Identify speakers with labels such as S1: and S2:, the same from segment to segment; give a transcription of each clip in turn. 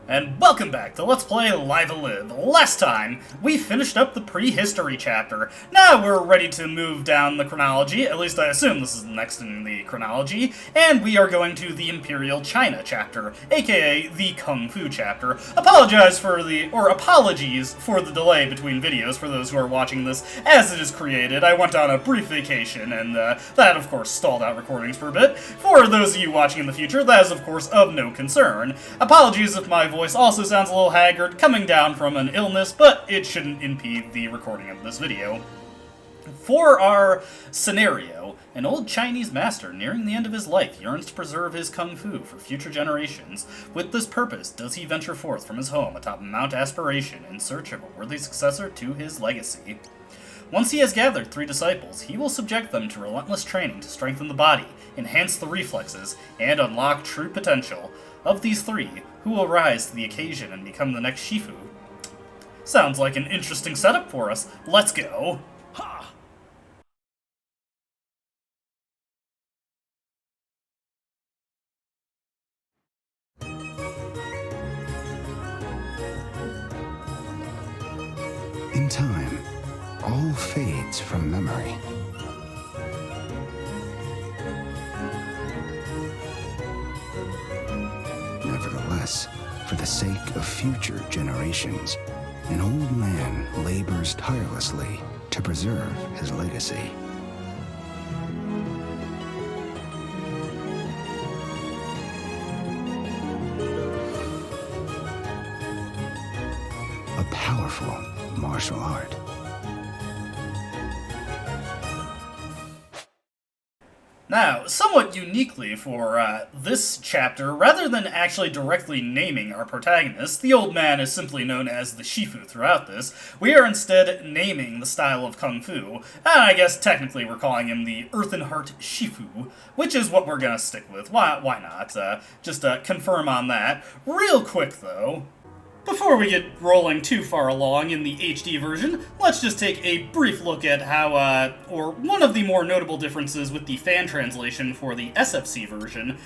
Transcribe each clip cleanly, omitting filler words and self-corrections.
S1: And welcome back to Let's Play Live a Live. Last time, we finished up the prehistory chapter. Now we're ready to move down the chronology, at least I assume this is next in the chronology, and we are going to the Imperial China chapter, aka the Kung Fu chapter. Apologies for the delay between videos for those who are watching this as it is created. I went on a brief vacation, and that of course stalled out recordings for a bit. For those of you watching in the future, that is of course of no concern. Apologies if my voice also sounds a little haggard, coming down from an illness, but it shouldn't impede the recording of this video. For our scenario, an old Chinese master nearing the end of his life yearns to preserve his kung fu for future generations. With this purpose, does he venture forth from his home atop Mount Aspiration in search of a worthy successor to his legacy. Once he has gathered 3 disciples, he will subject them to relentless training to strengthen the body, enhance the reflexes, and unlock true potential. Of these 3, who will rise to the occasion and become the next Shifu? Sounds like an interesting setup for us. Let's go! Ha!
S2: In time, all fades from memory. Nevertheless, for the sake of future generations, an old man labors tirelessly to preserve his legacy. A powerful martial art.
S1: Now, somewhat uniquely for this chapter, rather than actually directly naming our protagonist, the old man is simply known as the Shifu throughout this, we are instead naming the style of Kung Fu, and I guess technically we're calling him the Earthen Heart Shifu, which is what we're gonna stick with. Why not? Just confirm on that. Real quick though, before we get rolling too far along in the HD version, let's just take a brief look at how, or one of the more notable differences with the fan translation for the SFC version.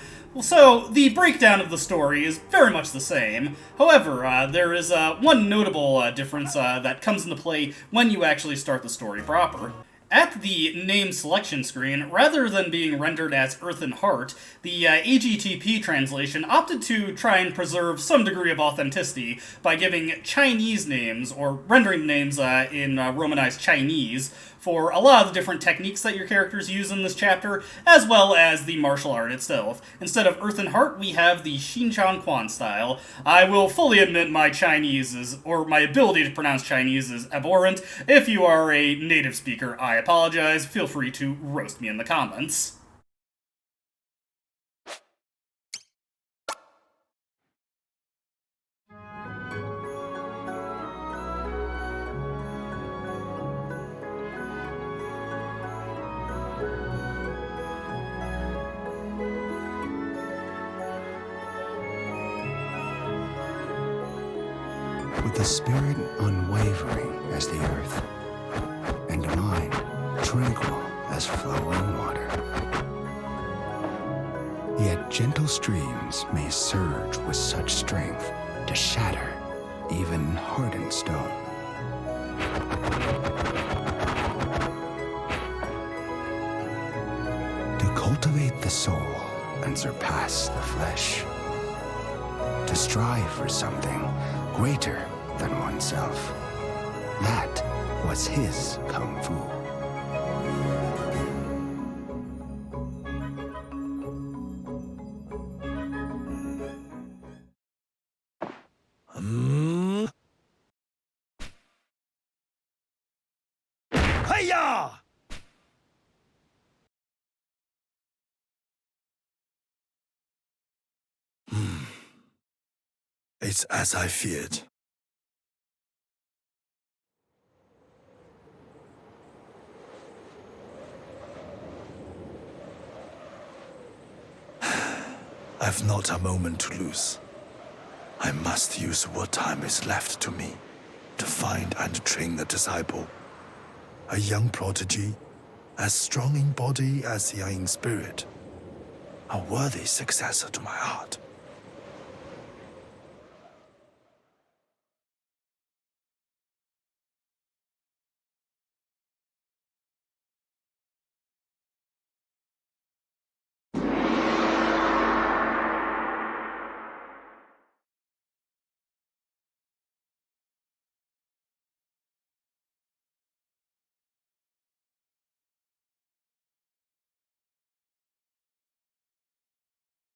S1: So, the breakdown of the story is very much the same. However, there is one notable difference that comes into play when you actually start the story proper. At the name selection screen, rather than being rendered as Earthen Heart, the AGTP translation opted to try and preserve some degree of authenticity by giving Chinese names, or rendering names in Romanized Chinese, for a lot of the different techniques that your characters use in this chapter, as well as the martial art itself. Instead of Earthen Heart, we have the Xinjiang Quan style. I will fully admit my Chinese is, or my ability to pronounce Chinese is abhorrent. If you are a native speaker, I apologize. Feel free to roast me in the comments.
S2: With a spirit unwavering as the earth, and a mind tranquil as flowing water. Yet gentle streams may surge with such strength to shatter even hardened stone. To cultivate the soul and surpass the flesh. To strive for something greater than oneself. That was his Kung Fu.
S3: Hiya! It's as I feared. I've not a moment to lose. I must use what time is left to me to find and train the disciple. A young prodigy, as strong in body as young in spirit. A worthy successor to my heart.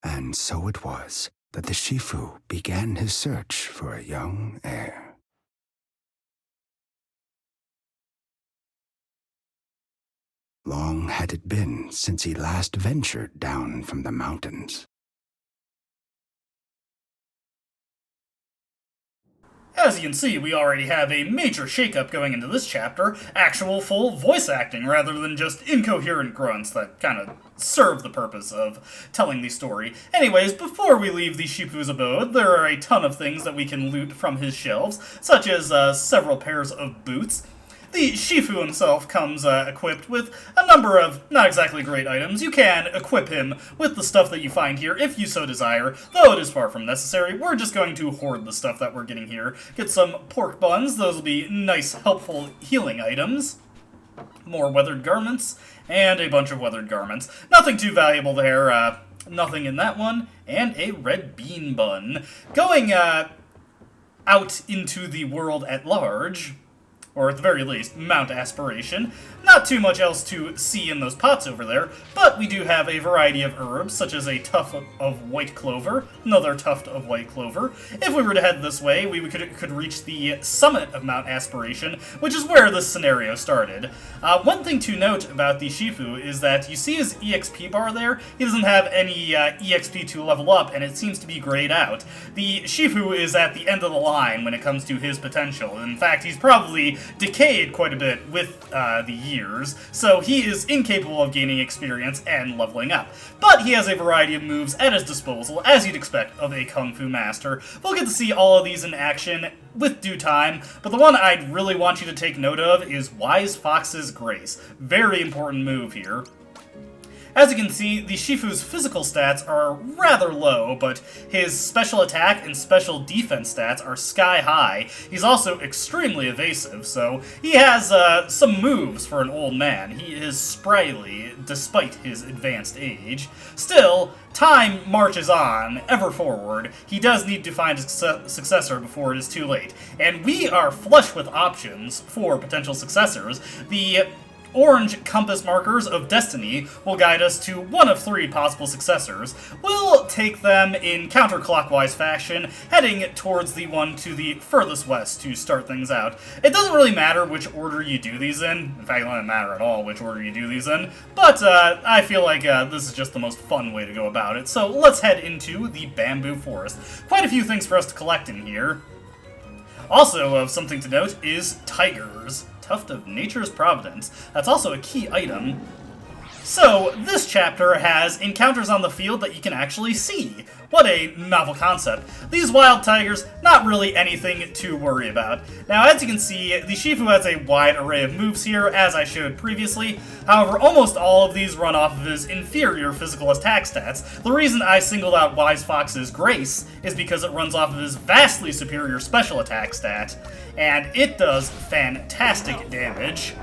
S2: And so it was that the Shifu began his search for a young heir. Long had it been since he last ventured down from the mountains.
S1: As you can see, we already have a major shakeup going into this chapter, actual full voice acting rather than just incoherent grunts that kind of serve the purpose of telling the story. Anyways, before we leave the Shifu's abode, there are a ton of things that we can loot from his shelves, such as several pairs of boots. The Shifu himself comes equipped with a number of not exactly great items. You can equip him with the stuff that you find here if you so desire, though it is far from necessary. We're just going to hoard the stuff that we're getting here. Get some pork buns, those will be nice, helpful healing items. More weathered garments, and a bunch of weathered garments. Nothing too valuable there, nothing in that one, and a red bean bun. Going out into the world at large, or at the very least, Mount Aspiration. Not too much else to see in those pots over there, but we do have a variety of herbs, such as a tuft of white clover, another tuft of white clover. If we were to head this way, we could reach the summit of Mount Aspiration, which is where this scenario started. One thing to note about the Shifu is that you see his EXP bar there. He doesn't have any EXP to level up, and it seems to be grayed out. The Shifu is at the end of the line when it comes to his potential. In fact, he's probably decayed quite a bit with the years, so he is incapable of gaining experience and leveling up. But he has a variety of moves at his disposal, as you'd expect of a Kung Fu master. We'll get to see all of these in action with due time, but the one I'd really want you to take note of is Wise Fox's Grace. Very important move here. As you can see, the Shifu's physical stats are rather low, but his special attack and special defense stats are sky high. He's also extremely evasive, so he has some moves for an old man. He is spryly, despite his advanced age. Still, time marches on, ever forward. He does need to find a successor before it is too late. And we are flush with options for potential successors. The orange compass markers of destiny will guide us to one of three possible successors. We'll take them in counterclockwise fashion, heading towards the one to the furthest west to start things out. It doesn't really matter which order you do these in. In fact, it doesn't matter at all which order you do these in. But I feel like this is just the most fun way to go about it. So let's head into the bamboo forest. Quite a few things for us to collect in here. Also of something to note is tigers. Tuft of Nature's Providence. That's also a key item. So, this chapter has encounters on the field that you can actually see. What a novel concept. These wild tigers, not really anything to worry about. Now, as you can see, the Shifu has a wide array of moves here, as I showed previously. However, almost all of these run off of his inferior physical attack stats. The reason I singled out Wise Fox's Grace is because it runs off of his vastly superior special attack stat, and it does fantastic damage.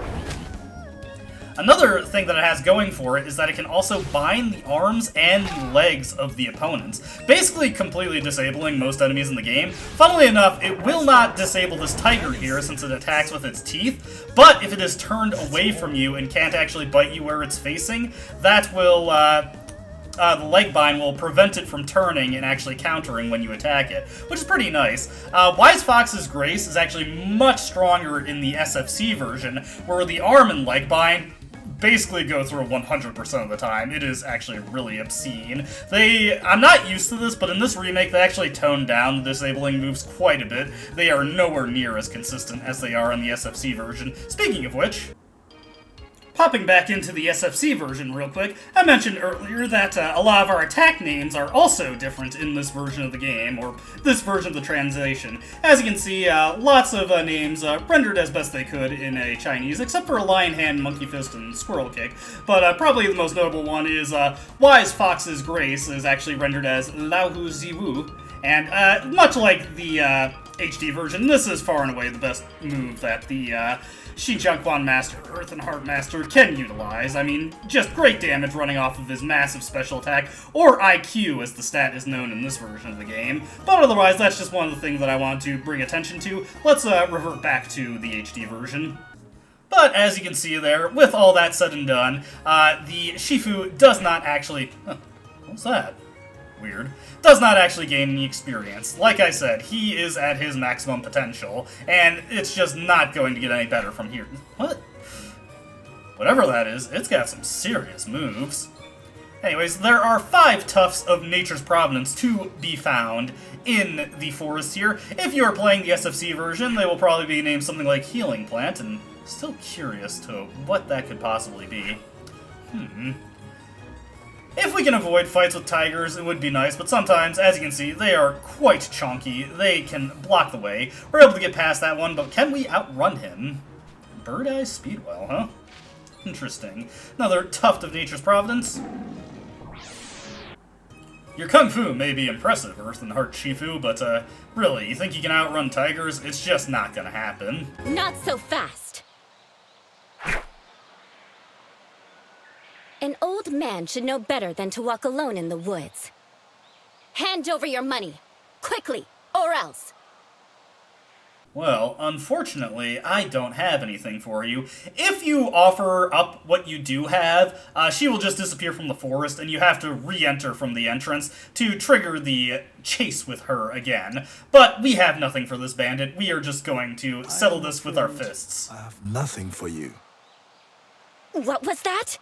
S1: Another thing that it has going for it is that it can also bind the arms and the legs of the opponents, basically completely disabling most enemies in the game. Funnily enough, it will not disable this tiger here since it attacks with its teeth, but if it is turned away from you and can't actually bite you where it's facing, that will, the leg bind will prevent it from turning and actually countering when you attack it, which is pretty nice. Wise Fox's Grace is actually much stronger in the SFC version, where the arm and leg bind basically go through 100% of the time. It is actually really obscene. I'm not used to this, but in this remake they actually toned down the disabling moves quite a bit. They are nowhere near as consistent as they are in the SFC version. Speaking of which, popping back into the SFC version real quick, I mentioned earlier that a lot of our attack names are also different in this version of the game, or this version of the translation. As you can see, lots of names rendered as best they could in Chinese, except for Lion Hand, Monkey Fist, and Squirrel Kick. But probably the most notable one is Wise Fox's Grace is actually rendered as Lao Hu Ziwu, and much like the HD version, this is far and away the best move that the Xinjiang Master, Earth and Heart Master, can utilize. I mean, just great damage running off of his massive special attack, or IQ as the stat is known in this version of the game. But otherwise, that's just one of the things that I want to bring attention to. Let's revert back to the HD version. But as you can see there, with all that said and done, the Shifu does not actually... Huh, what's that? weird, does not actually gain any experience. Like I said, he is at his maximum potential, and it's just not going to get any better from here. What? Whatever that is, it's got some serious moves. Anyways, there are 5 tufts of Nature's Providence to be found in the forest here. If you are playing the SFC version, they will probably be named something like Healing Plant, and still curious to what that could possibly be. If we can avoid fights with tigers, it would be nice, but sometimes, as you can see, they are quite chonky. They can block the way. We're able to get past that one, but can we outrun him? Bird Eye Speedwell, huh? Interesting. Another tuft of Nature's Providence. Your Kung Fu may be impressive, Earth and Heart Shifu, but, really, you think you can outrun tigers? It's just not gonna happen.
S4: Not so fast. An old man should know better than to walk alone in the woods. Hand over your money, quickly, or else.
S1: Well, unfortunately, I don't have anything for you. If you offer up what you do have, she will just disappear from the forest, and you have to re-enter from the entrance to trigger the chase with her again. But we have nothing for this bandit. We are just going to settle this with our fists.
S3: I have nothing for you.
S4: What was that?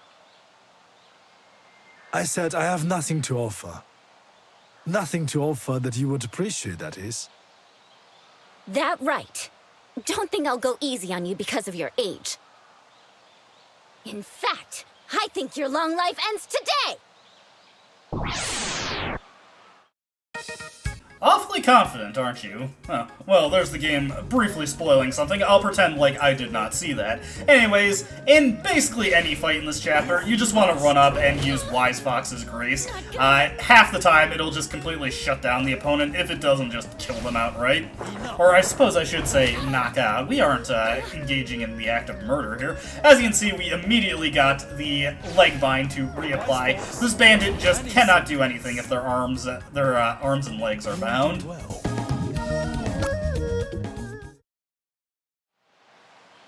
S3: I said I have nothing to offer. Nothing to offer that you would appreciate, that is.
S4: That right. Don't think I'll go easy on you because of your age. In fact, I think your long life ends today!
S1: Awfully confident, aren't you? Huh. Well, there's the game briefly spoiling something. I'll pretend like I did not see that. Anyways, in basically any fight in this chapter, you just want to run up and use Wise Fox's Grace. Half the time, it'll just completely shut down the opponent. If it doesn't, just kill them outright. Or I suppose I should say knock out. We aren't engaging in the act of murder here. As you can see, we immediately got the leg bind to reapply. This bandit just cannot do anything if their arms and legs are bound.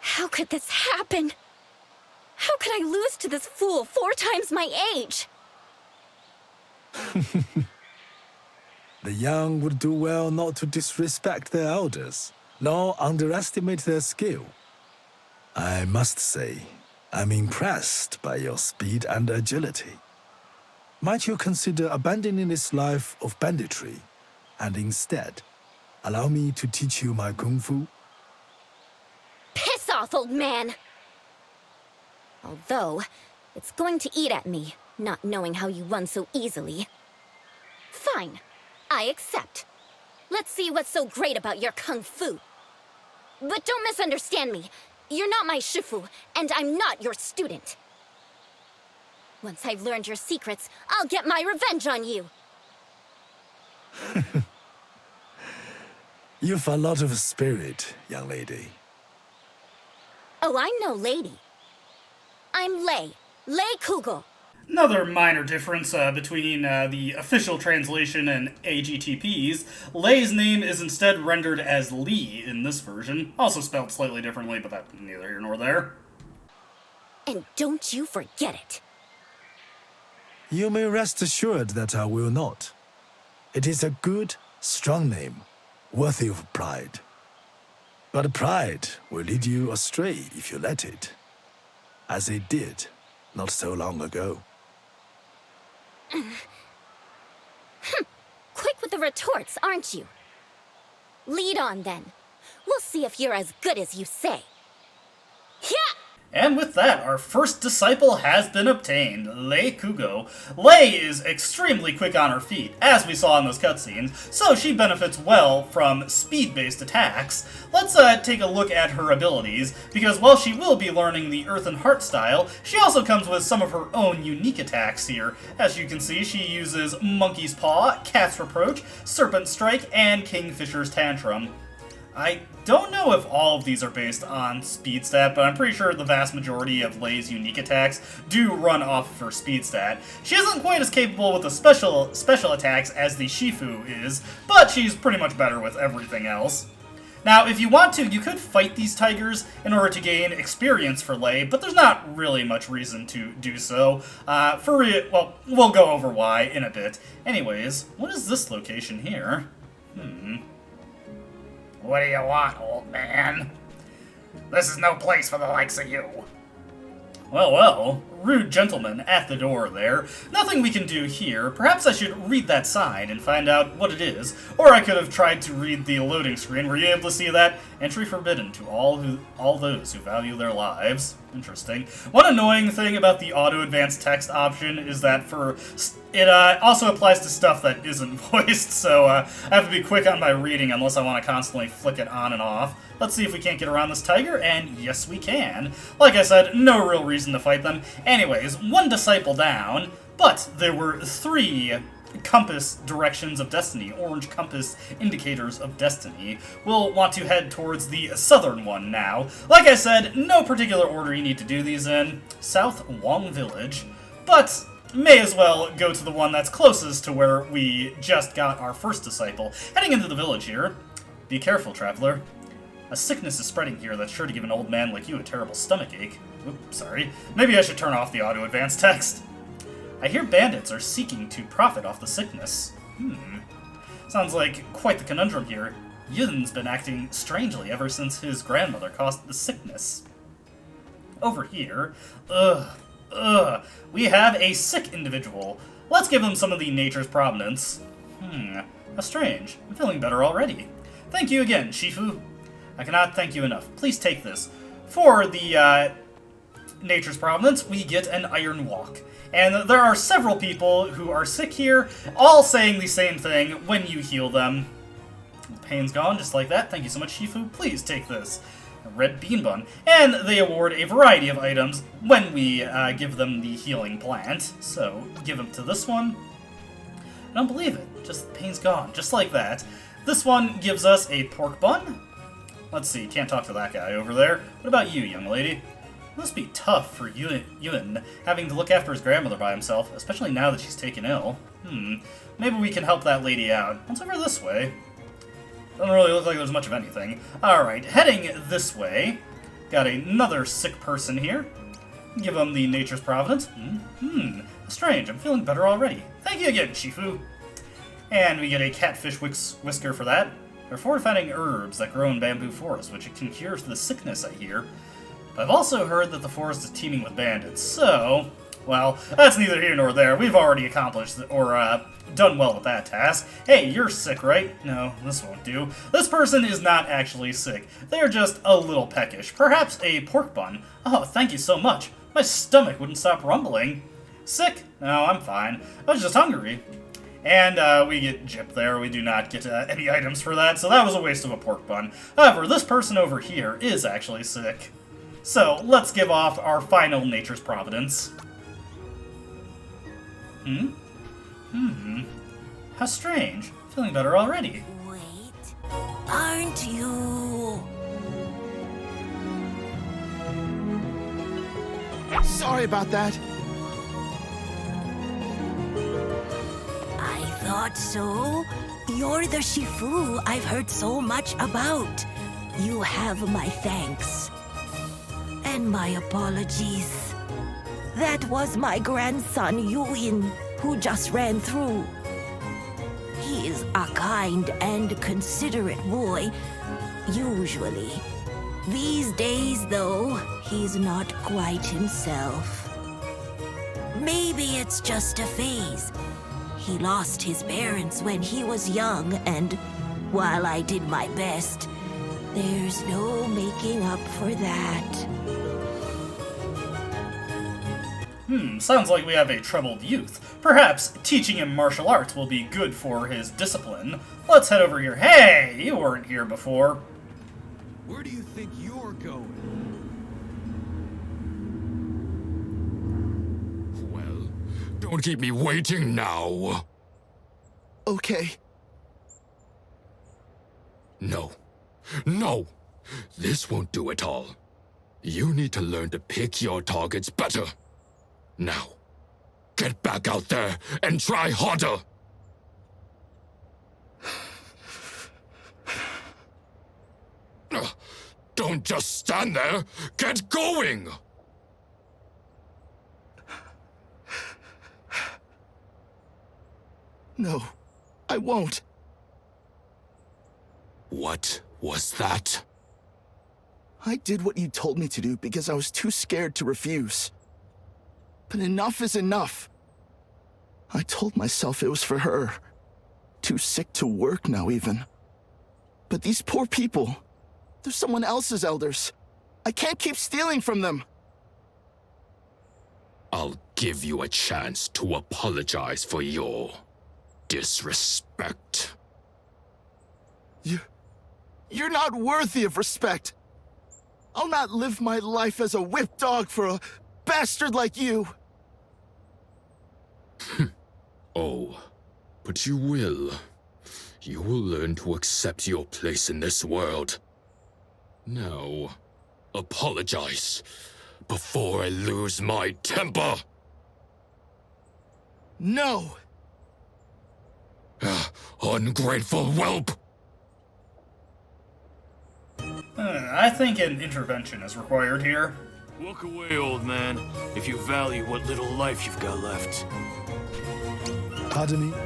S4: How could this happen? How could I lose to this fool 4 times my age?
S3: The young would do well not to disrespect their elders, nor underestimate their skill. I must say, I'm impressed by your speed and agility. Might you consider abandoning this life of banditry, and instead, allow me to teach you my kung fu?
S4: Piss off, old man! Although, it's going to eat at me, not knowing how you run so easily. Fine, I accept. Let's see what's so great about your kung fu. But don't misunderstand me. You're not my shifu, and I'm not your student. Once I've learned your secrets, I'll get my revenge on you.
S3: You've a lot of spirit, young lady.
S4: Oh, I'm no lady. I'm Lei Kugo.
S1: Another minor difference between the official translation and AGTP's, Lei's name is instead rendered as Lee in this version, also spelled slightly differently, but that's neither here nor there.
S4: And don't you forget it.
S3: You may rest assured that I will not. It is a good, strong name, worthy of pride. But pride will lead you astray if you let it, as it did not so long ago.
S4: Quick with the retorts, aren't you? Lead on, then. We'll see if you're as good as you say. Yeah!
S1: And with that, our first disciple has been obtained, Lei Kugo. Lei is extremely quick on her feet, as we saw in those cutscenes, so she benefits well from speed-based attacks. Let's take a look at her abilities, because while she will be learning the Earth and Heart style, she also comes with some of her own unique attacks here. As you can see, she uses Monkey's Paw, Cat's Reproach, Serpent Strike, and Kingfisher's Tantrum. I don't know if all of these are based on speed stat, but I'm pretty sure the vast majority of Lei's unique attacks do run off of her speed stat. She isn't quite as capable with the special attacks as the Shifu is, but she's pretty much better with everything else. Now, if you want to, you could fight these tigers in order to gain experience for Lei, but there's not really much reason to do so. Well, we'll go over why in a bit. Anyways, what is this location here? What do you want, old man? This is no place for the likes of you. Well, rude gentleman at the door there. Nothing we can do here. Perhaps I should read that sign and find out what it is. Or I could have tried to read the loading screen. Were you able to see that? Entry forbidden to all those who value their lives. Interesting. One annoying thing about the auto-advanced text option is that it also applies to stuff that isn't voiced, so I have to be quick on my reading unless I want to constantly flick it on and off. Let's see if we can't get around this tiger, and yes we can. Like I said, no real reason to fight them. Anyways, one disciple down, but there were 3 compass directions of destiny, orange compass indicators of destiny. We'll want to head towards the southern one now. Like I said, no particular order you need to do these in. South Wong Village, but may as well go to the one that's closest to where we just got our first disciple. Heading into the village here. Be careful, traveler. A sickness is spreading here that's sure to give an old man like you a terrible stomachache. Oops, sorry. Maybe I should turn off the auto-advanced text. I hear bandits are seeking to profit off the sickness. Sounds like quite the conundrum here. Yun's been acting strangely ever since his grandmother caused the sickness. Over here, we have a sick individual. Let's give him some of the nature's providence. How strange. I'm feeling better already. Thank you again, Shifu. I cannot thank you enough. Please take this. For the nature's providence, we get an iron walk. And there are several people who are sick here, all saying the same thing when you heal them. The pain's gone, just like that. Thank you so much, Shifu. Please take this. A red bean bun. And they award a variety of items when we give them the healing plant. So, give them to this one. I don't believe it. Just the pain's gone, just like that. This one gives us a pork bun. Let's see, can't talk to that guy over there. What about you, young lady? It must be tough for Yun having to look after his grandmother by himself, especially now that she's taken ill. Maybe we can help that lady out. What's over this way? Doesn't really look like there's much of anything. Alright, heading this way. Got another sick person here. Give him the nature's providence. Strange, I'm feeling better already. Thank you again, Shifu. And we get a catfish whisker for that. They're fortifying herbs that grow in bamboo forests, which can cure the sickness, I hear. But I've also heard that the forest is teeming with bandits, so... Well, that's neither here nor there. We've already accomplished, or done well with that task. Hey, you're sick, right? No, this won't do. This person is not actually sick. They're just a little peckish. Perhaps a pork bun. Oh, thank you so much. My stomach wouldn't stop rumbling. Sick? No, I'm fine. I was just hungry. And we get gypped there. We do not get any items for that, so that was a waste of a pork bun. However, this person over here is actually sick. So, let's give off our final nature's providence. How strange. Feeling better already.
S5: Wait, aren't you?
S3: Sorry about that.
S5: I thought so. You're the Shifu I've heard so much about. You have my thanks. And my apologies. That was my grandson, Yuin, who just ran through. He is a kind and considerate boy, usually. These days, though, he's not quite himself. Maybe it's just a phase. He lost his parents when he was young, and while I did my best, there's no making up for that.
S1: Sounds like we have a troubled youth. Perhaps teaching him martial arts will be good for his discipline. Let's head over here. Hey, you weren't here before.
S6: Where do you think you're going?
S7: Well, don't keep me waiting now.
S3: Okay.
S7: No. No! This won't do at all. You need to learn to pick your targets better. Now, get back out there and try harder! Don't just stand there! Get going!
S3: No, I won't.
S7: What was that?
S3: I did what you told me to do because I was too scared to refuse. But enough is enough. I told myself it was for her. Too sick to work now, even. But these poor people, they're someone else's elders. I can't keep stealing from them.
S7: I'll give you a chance to apologize for your disrespect.
S3: You're not worthy of respect. I'll not live my life as a whip dog for a bastard like you.
S7: Oh, but you will. You will learn to accept your place in this world. Now, apologize before I lose my temper.
S3: No!
S7: Ungrateful whelp!
S1: I think an intervention is required here.
S6: Walk away, old man, if you value what little life you've got left.
S3: Pardon me?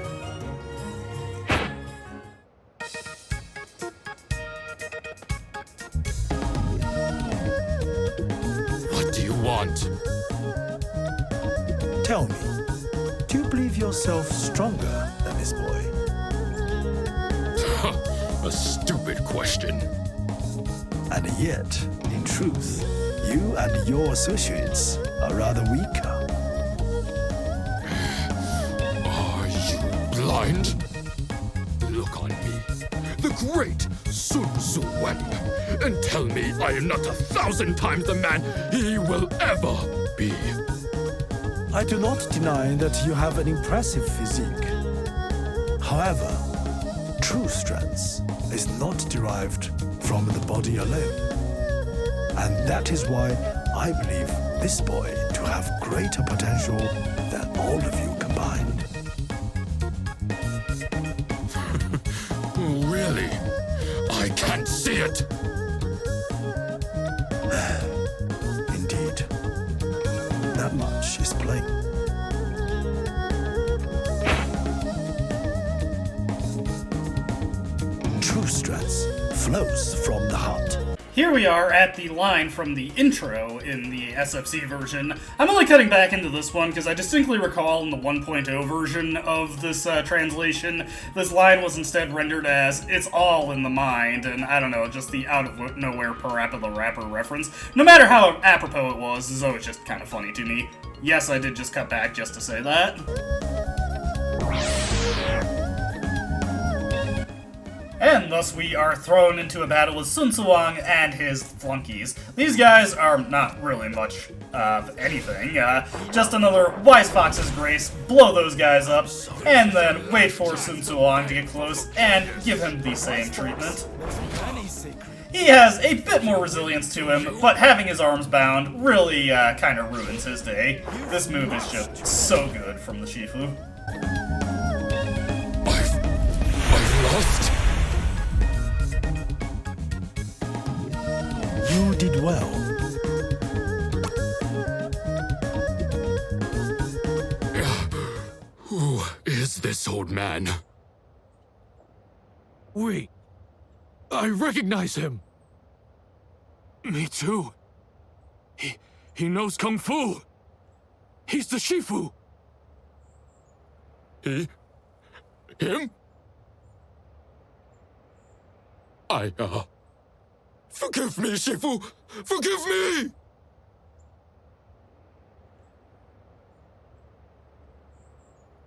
S7: What do you want?
S3: Tell me, do you believe yourself stronger than this boy?
S7: A stupid question.
S3: And yet, in truth, you and your associates are rather weaker.
S7: Are you blind? Look on me, the great Sun Tzu Wen, and tell me I am not 1,000 times the man he will ever be.
S8: I do not deny that you have an impressive physique. However, true strength is not derived from the body alone. And that is why I believe this boy to have greater potential than all of you combined.
S7: Really? I can't see it!
S8: Indeed. That much is plain. True strength flows from the heart.
S1: Here we are at the line from the intro in the SFC version. I'm only cutting back into this one because I distinctly recall in the 1.0 version of this translation, this line was instead rendered as, "It's all in the mind," and I don't know, just the out-of-nowhere Parappa the Rapper reference. No matter how apropos it was, it's always just kind of funny to me. Yes, I did just cut back just to say that. And thus we are thrown into a battle with Sun Tzuang and his flunkies. These guys are not really much of anything, just another Wise Fox's grace, blow those guys up, and then wait for Sun Tzuang to get close and give him the same treatment. He has a bit more resilience to him, but having his arms bound really kind of ruins his day. This move is just so good from the Shifu.
S7: I've lost.
S8: You did well.
S7: Who is this old man?
S6: Wait. I recognize him. Me too. He knows Kung Fu. He's the Shifu.
S7: Him? Forgive me, Shifu! Forgive me!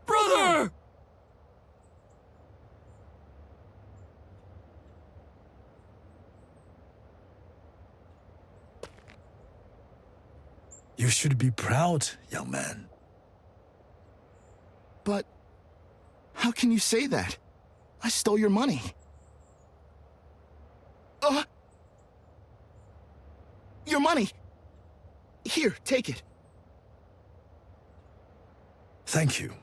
S6: Brother!
S8: You should be proud, young man.
S3: But how can you say that? I stole your money. Your money! Here, take it.
S8: Thank you.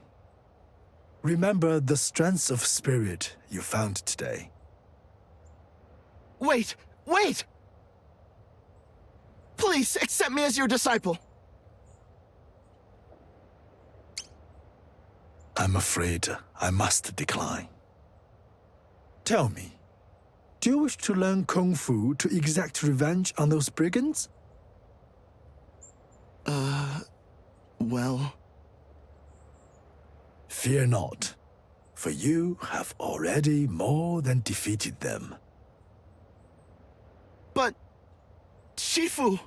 S8: Remember the strength of spirit you found today.
S3: Wait,
S9: Wait! Please, accept me as your disciple.
S3: I'm afraid I must decline. Tell me, do you wish to learn Kung Fu to exact revenge on those brigands?
S9: Well...
S3: Fear not, for you have already more than defeated them.
S9: But... Shifu...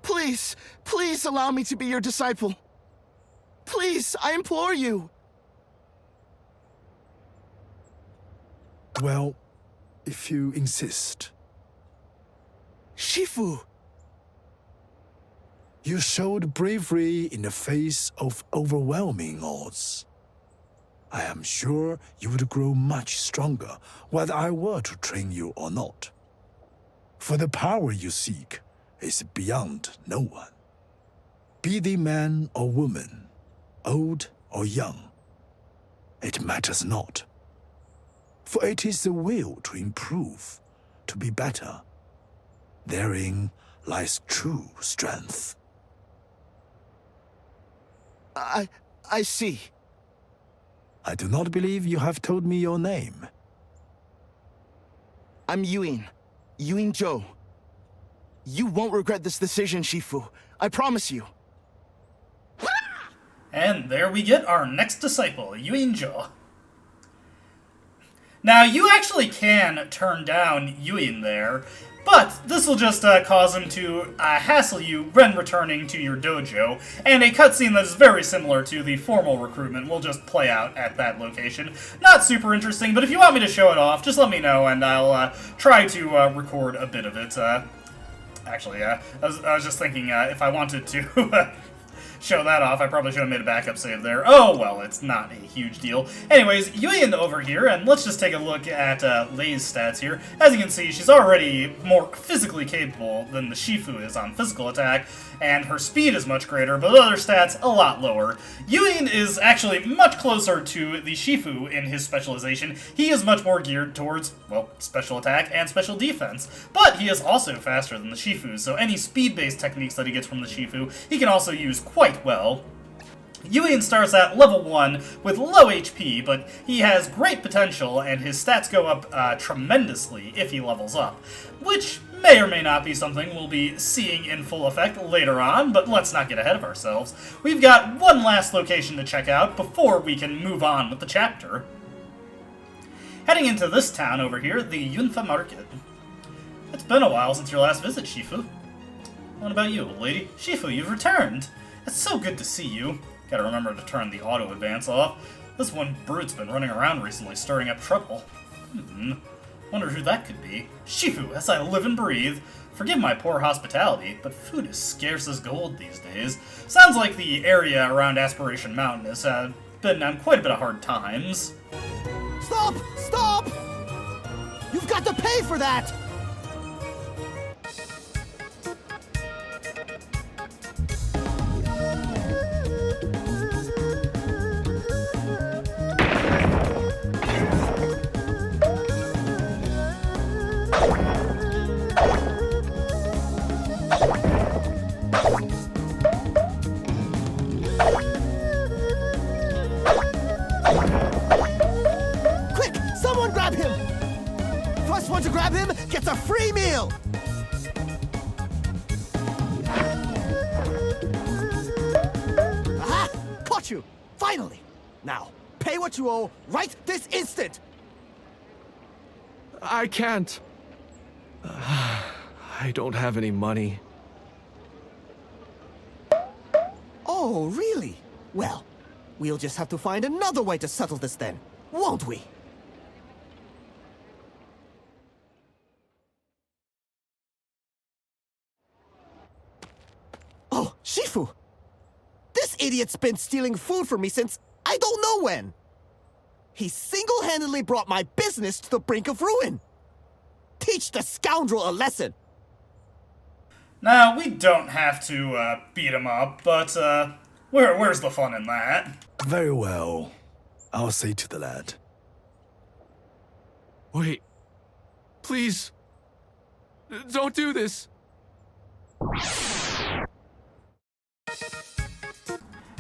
S9: Please allow me to be your disciple. Please, I implore you.
S3: Well, if you insist.
S9: Shifu...
S3: You showed bravery in the face of overwhelming odds. I am sure you would grow much stronger whether I were to train you or not. For the power you seek is beyond no one. Be thee man or woman, old or young, it matters not. For it is the will to improve, to be better. Therein lies true strength.
S9: I see.
S3: I do not believe you have told me your name.
S9: I'm Yuen Zhou. You won't regret this decision, Shifu. I promise you.
S1: And there we get our next disciple, Yuen Zhou. Now, you actually can turn down Yuen there, but this will just cause him to hassle you when returning to your dojo, and a cutscene that is very similar to the formal recruitment will just play out at that location. Not super interesting, but if you want me to show it off, just let me know, and I'll try to record a bit of it. Actually, I was just thinking if I wanted to show that off, I probably should have made a backup save there. Oh, well, it's not a huge deal. Anyways, Yuen over here, and let's just take a look at Lei's stats here. As you can see, she's already more physically capable than the Shifu is on physical attack, and her speed is much greater, but other stats a lot lower. Yuen is actually much closer to the Shifu in his specialization. He is much more geared towards, well, special attack and special defense, but he is also faster than the Shifu, so any speed-based techniques that he gets from the Shifu, he can also use quite well. Yuen starts at level 1 with low HP, but he has great potential, and his stats go up tremendously if he levels up, which may or may not be something we'll be seeing in full effect later on, but let's not get ahead of ourselves. We've got one last location to check out before we can move on with the chapter. Heading into this town over here, the Yunfa Market. It's been a while since your last visit, Shifu. What about you, old lady? Shifu, you've returned! It's so good to see you. Gotta remember to turn the auto advance off. This one brute's been running around recently, stirring up trouble. Wonder who that could be. Shifu, as I live and breathe. Forgive my poor hospitality, but food is scarce as gold these days. Sounds like the area around Aspiration Mountain has been on quite a bit of hard times.
S9: Stop! Stop! You've got to pay for that! Quick! Someone grab him! First one to grab him gets a free meal! Aha! Caught you! Finally! Now, pay what you owe right this instant!
S10: I can't. I don't have any money.
S9: Oh, really? Well, we'll just have to find another way to settle this then, won't we? Oh, Shifu! This idiot's been stealing food from me since I don't know when! He single-handedly brought my business to the brink of ruin! Teach the scoundrel a lesson!
S1: Now, we don't have to beat him up, but where's the fun in that?
S3: Very well. I'll say to the lad.
S10: Wait. Please, Don't do this.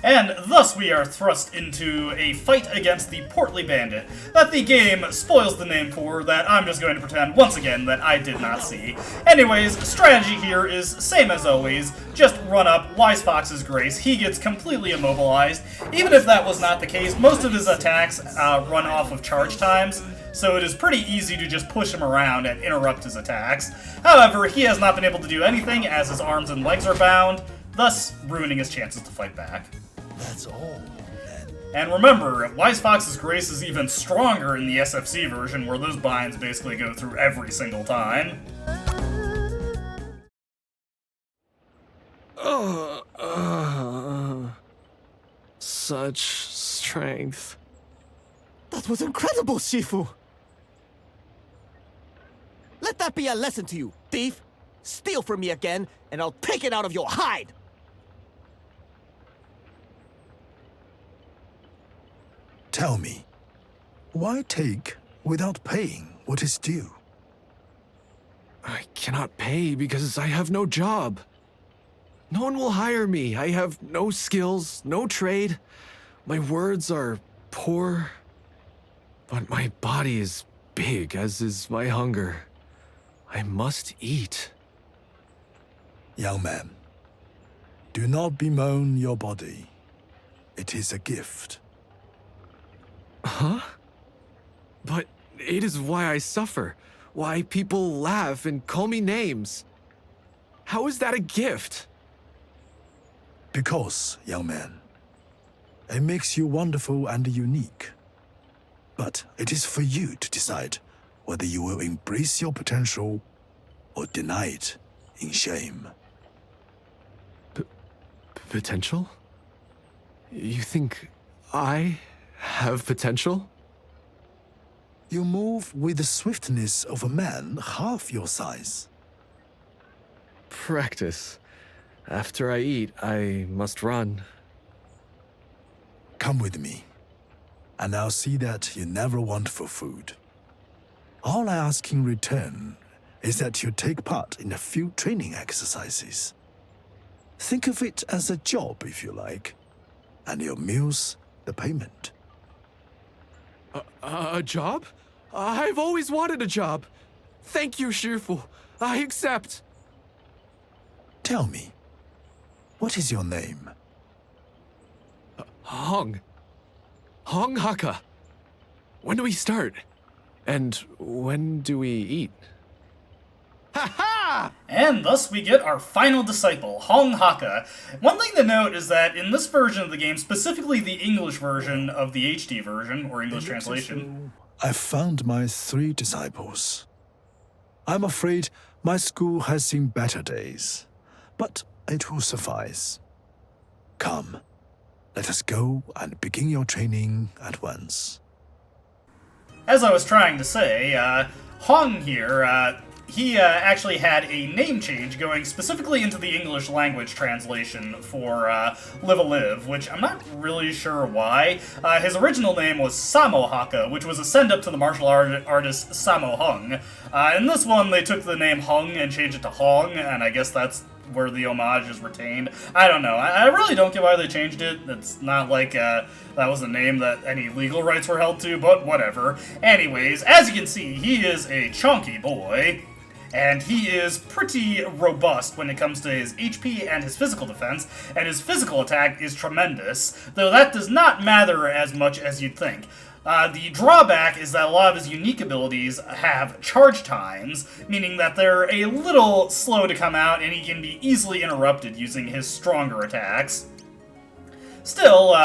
S1: And thus we are thrust into a fight against the Portly Bandit that the game spoils the name for, that I'm just going to pretend once again that I did not see. Anyways, strategy here is same as always, just run up Wise Fox's Grace. He gets completely immobilized. Even if that was not the case, most of his attacks run off of charge times, so it is pretty easy to just push him around and interrupt his attacks. However, he has not been able to do anything as his arms and legs are bound, thus ruining his chances to fight back.
S3: That's all, then.
S1: And remember, Wise Fox's Grace is even stronger in the SFC version, where those binds basically go through every single time.
S10: Such strength.
S9: That was incredible, Shifu! Let that be a lesson to you, thief! Steal from me again, and I'll take it out of your hide!
S3: Tell me, why take without paying what is due?
S10: I cannot pay because I have no job. No one will hire me. I have no skills, no trade. My words are poor, but my body is big, as is my hunger. I must eat.
S3: Young man, do not bemoan your body. It is a gift.
S10: Huh? But it is why I suffer, why people laugh and call me names. How is that a gift?
S3: Because, young man, it makes you wonderful and unique. But it is for you to decide whether you will embrace your potential or deny it in shame.
S10: Potential? You think I have potential?
S3: You move with the swiftness of a man half your size.
S10: Practice. After I eat, I must run.
S3: Come with me, and I'll see that you never want for food. All I ask in return is that you take part in a few training exercises. Think of it as a job, if you like, and your meals the payment.
S10: A job? I've always wanted a job. Thank you, Shifu. I accept.
S3: Tell me, what is your name?
S10: Hong. Hong Haka. When do we start? And when do we eat?
S1: Ha! And thus we get our final disciple, Hong Haka. One thing to note is that in this version of the game, specifically the English version of the HD version, or English translation,
S3: I've found my 3 disciples. I'm afraid my school has seen better days, but it will suffice. Come, let us go and begin your training at once.
S1: as I was trying to say, Hong here, he actually had a name change going specifically into the English language translation for Live a Live, which I'm not really sure why. His original name was Samo Haka, which was a send-up to the martial artist Sammo Hung. In this one, they took the name Hung and changed it to Hong, and I guess that's where the homage is retained. I don't know. I really don't get why they changed it. It's not like that was a name that any legal rights were held to, but whatever. Anyways, as you can see, he is a chunky boy. And he is pretty robust when it comes to his HP and his physical defense, and his physical attack is tremendous, though that does not matter as much as you'd think. The drawback is that a lot of his unique abilities have charge times, meaning that they're a little slow to come out, and he can be easily interrupted using his stronger attacks. Still,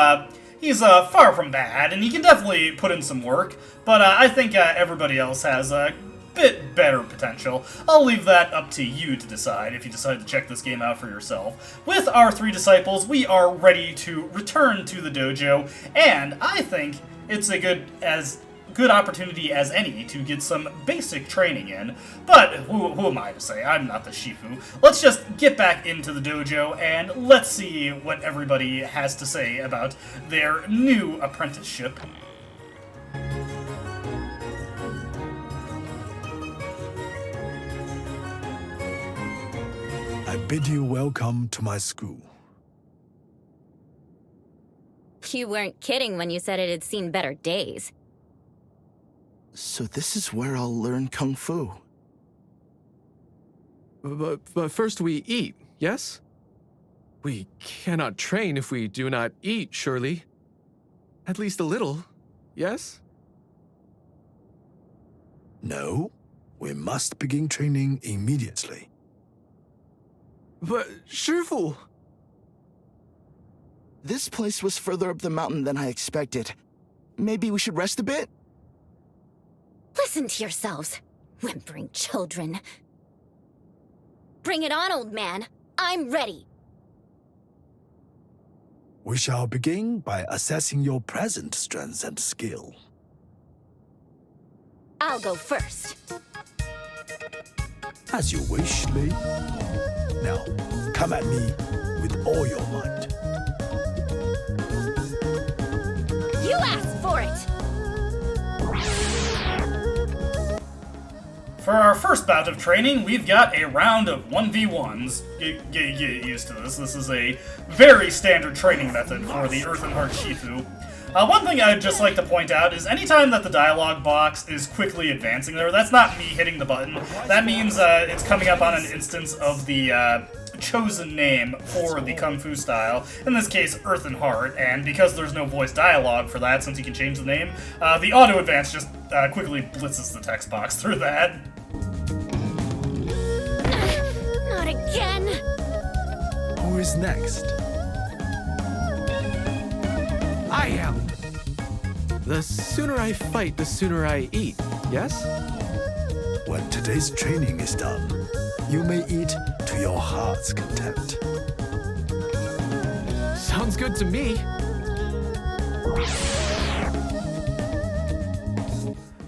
S1: he's far from bad, and he can definitely put in some work, but I think everybody else has bit better potential. I'll leave that up to you to decide if you decide to check this game out for yourself. With our 3 disciples, we are ready to return to the dojo, and I think it's a good opportunity as any to get some basic training in. But who am I to say? I'm not the Shifu. Let's just get back into the dojo and let's see what everybody has to say about their new apprenticeship.
S8: I bid you welcome to my school.
S4: You weren't kidding when you said it had seen better days.
S11: So this is where I'll learn Kung Fu.
S10: But first we eat, yes? We cannot train if we do not eat, surely. At least a little, yes?
S8: No, we must begin training immediately.
S10: But, Shifu!
S11: This place was further up the mountain than I expected. Maybe we should rest a bit?
S4: Listen to yourselves, whimpering children. Bring it on, old man. I'm ready.
S8: We shall begin by assessing your present strength and skill.
S4: I'll go first.
S8: As you wish, Lei. Now, come at me with all your might.
S4: You asked for it!
S1: For our first bout of training, we've got a round of 1v1s. Get used to this. This is a very standard training method for the Earth and Heart Shifu. One thing I'd just like to point out is anytime that the dialogue box is quickly advancing there, that's not me hitting the button. That means it's coming up on an instance of the chosen name for the Kung Fu style, in this case, Earth and Heart, and because there's no voice dialogue for that, since you can change the name, the auto-advance just quickly blitzes the text box through that.
S4: Not again!
S8: Who is next?
S10: I am! The sooner I fight, the sooner I eat, yes?
S8: When today's training is done, you may eat to your heart's content.
S10: Sounds good to me.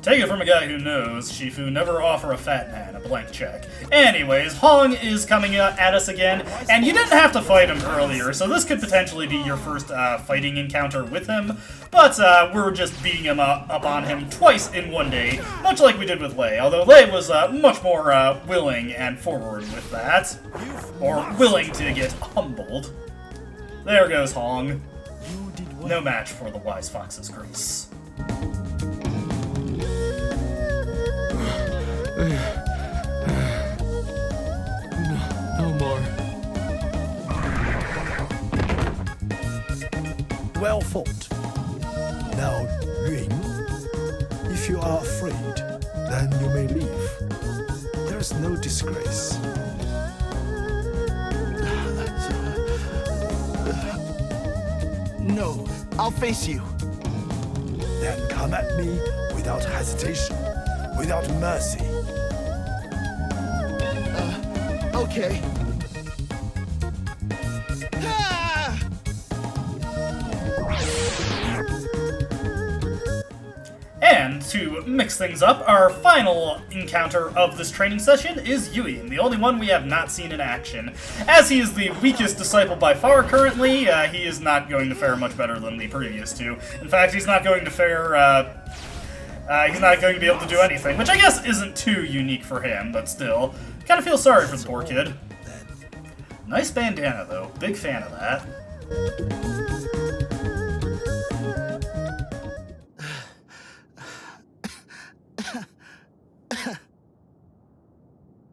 S1: Take it from a guy who knows, Shifu, never offer a fat man a blank check. Anyways, Hong is coming at us again, and you didn't have to fight him earlier, so this could potentially be your first fighting encounter with him, but we're just beating him up on him twice in one day, much like we did with Lei, although Lei was much more willing and forward with that, or willing to get humbled. There goes Hong. No match for the wise fox's grace.
S10: No more.
S8: Well fought. Now, Yun, if you are afraid, then you may leave. There is no disgrace.
S11: No, I'll face you.
S8: Then come at me without hesitation, without mercy.
S11: Okay. Ah!
S1: And to mix things up, our final encounter of this training session is Yui, the only one we have not seen in action. As he is the weakest disciple by far currently, he is not going to fare much better than the previous two. In fact, he's not going to fare, he's not going to be able to do anything, which I guess isn't too unique for him, but still. Kind of feel sorry for the poor kid. Nice bandana, though. Big fan of that.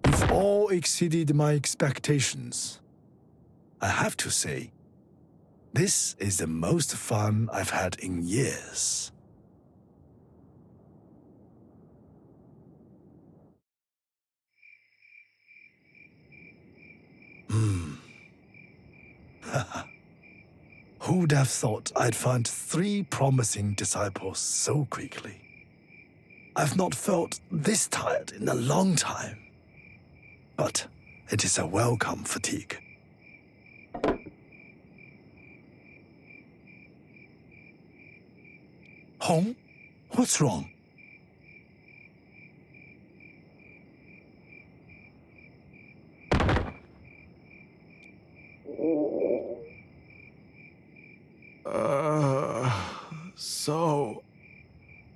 S8: You've all exceeded my expectations. I have to say, this is the most fun I've had in years. Who'd have thought I'd find 3 promising disciples so quickly? I've not felt this tired in a long time. But it is a welcome fatigue. Hong, what's wrong?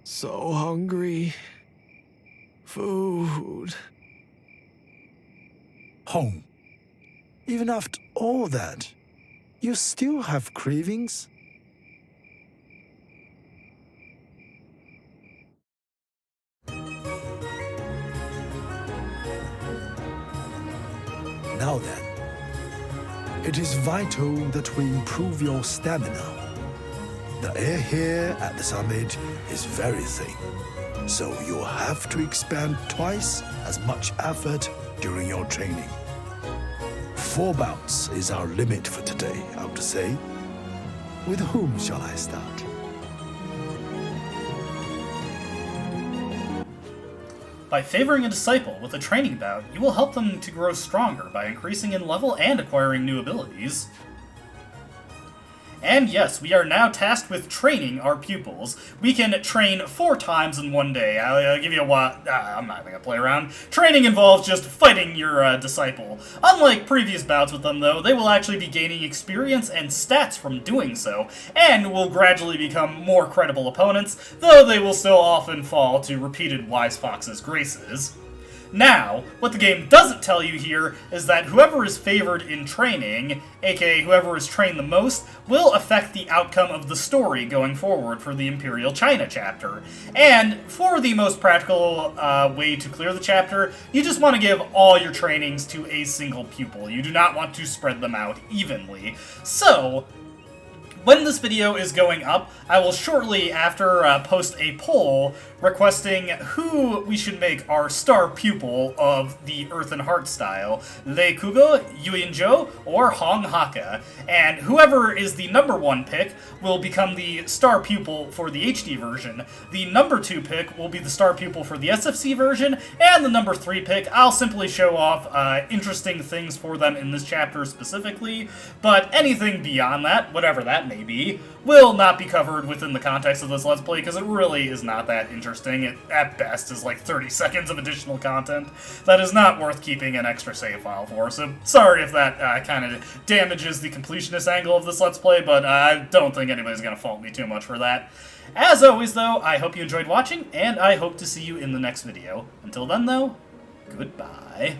S10: So hungry. Food.
S8: Hong, Even after all that, you still have cravings? Now then, it is vital that we improve your stamina. The air here at the summit is very thin, so you'll have to expend twice as much effort during your training. 4 bouts is our limit for today, I would say. With whom shall I start?
S1: By favoring a disciple with a training bout, you will help them to grow stronger by increasing in level and acquiring new abilities. And yes, we are now tasked with training our pupils. We can train 4 times in one day. I'll give you a while. I'm not going to play around. Training involves just fighting your disciple. Unlike previous bouts with them, though, they will actually be gaining experience and stats from doing so, and will gradually become more credible opponents, though they will still often fall to repeated Wise Fox's graces. Now, what the game doesn't tell you here is that whoever is favored in training, aka whoever is trained the most, will affect the outcome of the story going forward for the Imperial China chapter. And for the most practical way to clear the chapter, you just want to give all your trainings to a single pupil. You do not want to spread them out evenly. So, when this video is going up, I will shortly after post a poll requesting who we should make our star pupil of the Earth and Heart style, Lei Kugo, Yuin Zhou, or Hong Haka. And whoever is the number 1 pick will become the star pupil for the HD version. The number 2 pick will be the star pupil for the SFC version, and the number 3 pick, I'll simply show off interesting things for them in this chapter specifically, but anything beyond that, whatever that may be, will not be covered within the context of this Let's Play, because it really is not that interesting. It, at best, is like 30 seconds of additional content that is not worth keeping an extra save file for, so sorry if that kind of damages the completionist angle of this Let's Play, but I don't think anybody's going to fault me too much for that. As always, though, I hope you enjoyed watching, and I hope to see you in the next video. Until then, though, goodbye.